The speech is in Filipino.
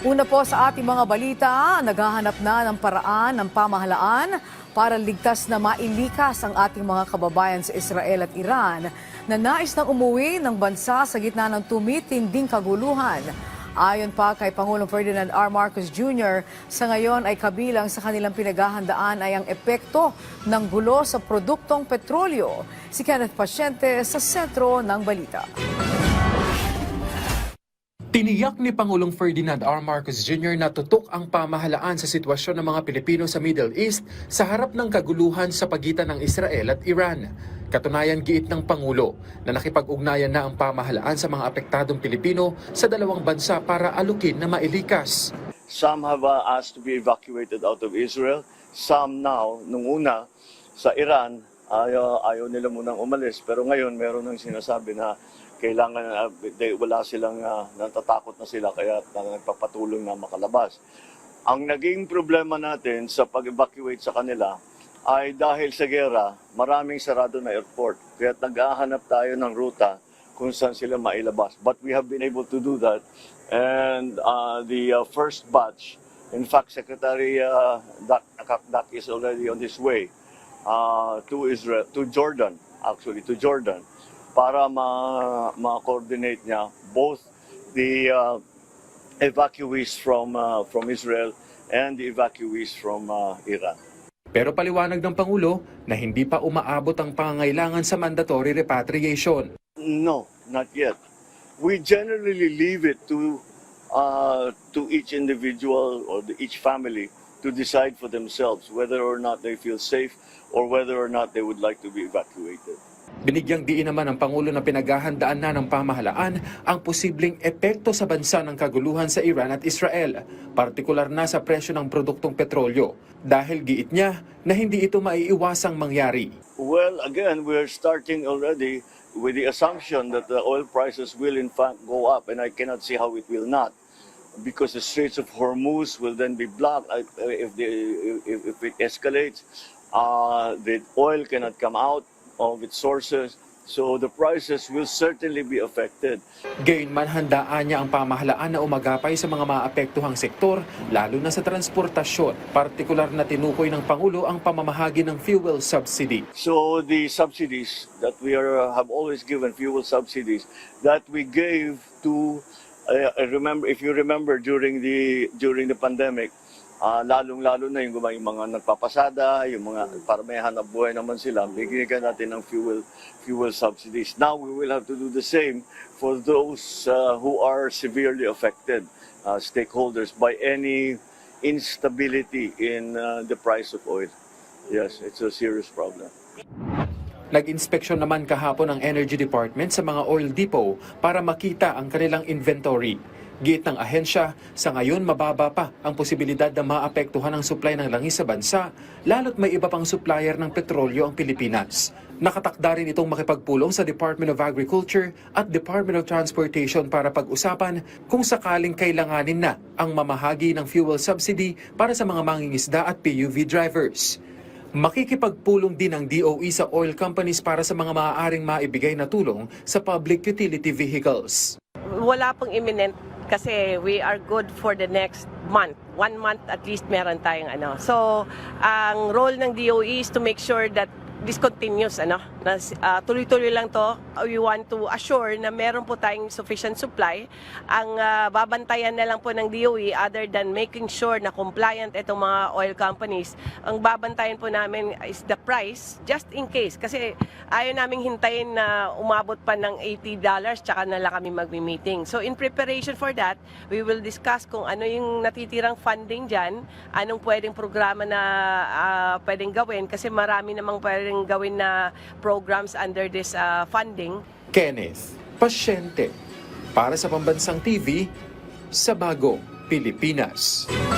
Una po sa ating mga balita, naghahanap na ng paraan ng pamahalaan para ligtas na mailikas ang ating mga kababayan sa Israel at Iran na nais nang umuwi ng bansa sa gitna ng tumitinding kaguluhan. Ayon pa kay Pangulong Ferdinand R. Marcos Jr., sa ngayon ay kabilang sa kanilang pinaghahandaan ay ang epekto ng gulo sa produktong petrolyo. Si Kenneth Pasyente sa sentro ng balita. Tiniyak ni Pangulong Ferdinand R. Marcos Jr. na tutok ang pamahalaan sa sitwasyon ng mga Pilipino sa Middle East sa harap ng kaguluhan sa pagitan ng Israel at Iran. Katunayan giit ng Pangulo na nakipag-ugnayan na ang pamahalaan sa mga apektadong Pilipino sa dalawang bansa para alukin na mailikas. Some have asked to be evacuated out of Israel. Some now, nung una, sa Iran, ayaw nila munang umalis. Pero ngayon, meron ng sinasabi na kailangan, wala silang, natatakot na sila kaya nagpapatulong na makalabas. Ang naging problema natin sa pag-evacuate sa kanila ay dahil sa gera, maraming sarado na airport. Kaya naghahanap tayo ng ruta kung saan sila mailabas. But we have been able to do that. And the first batch, in fact, Secretary Dak is already on his way to Israel, to Jordan, para ma-coordinate niya both the evacuees from Israel and the evacuees from Iran. Pero paliwanag ng Pangulo na hindi pa umaabot ang pangangailangan sa mandatory repatriation. No, not yet. We generally leave it to each individual or each family to decide for themselves whether or not they feel safe or whether or not they would like to be evacuated. Binigyang diin naman ng Pangulo na pinaghahandaan na ng pamahalaan ang posibleng epekto sa bansa ng kaguluhan sa Iran at Israel, partikular na sa presyo ng produktong petrolyo, dahil giit niya na hindi ito maiiwasang mangyari. Well, again, we're starting already with the assumption that the oil prices will in fact go up, and I cannot see how it will not, because the Straits of Hormuz will then be blocked if it escalates. The oil cannot come out of its sources, so the prices will certainly be affected. Gayunman, handaan niya ang pamahalaan na umagapay sa mga maapektuhang sektor, lalo na sa transportasyon. Partikular na tinukoy ng Pangulo ang pamamahagi ng fuel subsidy. So the subsidies that we have always given, fuel subsidies, that we gave to, if you remember during the pandemic, lalong-lalo na yung mga nagpapasada, yung mga para may hanap buhay naman sila, bigyan natin ng fuel subsidies. Now we will have to do the same for those who are severely affected, stakeholders, by any instability in the price of oil. Yes, it's a serious problem. Nag-inspeksyon naman kahapon ang Energy Department sa mga oil depot para makita ang kanilang inventory. Giit ng ahensya, sa ngayon mababa pa ang posibilidad na maapektuhan ang supply ng langis sa bansa, lalo't may iba pang supplier ng petrolyo ang Pilipinas. Nakatakda rin itong makipagpulong sa Department of Agriculture at Department of Transportation para pag-usapan kung sakaling kailanganin na ang mamahagi ng fuel subsidy para sa mga mangingisda at PUV drivers. Makikipagpulong din ang DOE sa oil companies para sa mga maaaring maibigay na tulong sa public utility vehicles. Wala pong imminent kasi we are good for the next month. 1 month at least meron tayong ano. So, ang role ng DOE is to make sure that this continues, tuloy-tuloy lang to. We want to assure na meron po tayong sufficient supply. Ang babantayan na lang po ng DOE, other than making sure na compliant itong mga oil companies, ang babantayan po namin is the price, just in case. Kasi ayaw naming hintayin na umabot pa ng $80, tsaka na lang kami magmi-meeting. So in preparation for that, we will discuss kung ano yung natitirang funding dyan, anong pwedeng programa na pwedeng gawin, kasi marami namang pwedeng gawin na programs under this funding. Kenneth Pasyente para sa Pambansang TV sa Bagong Pilipinas.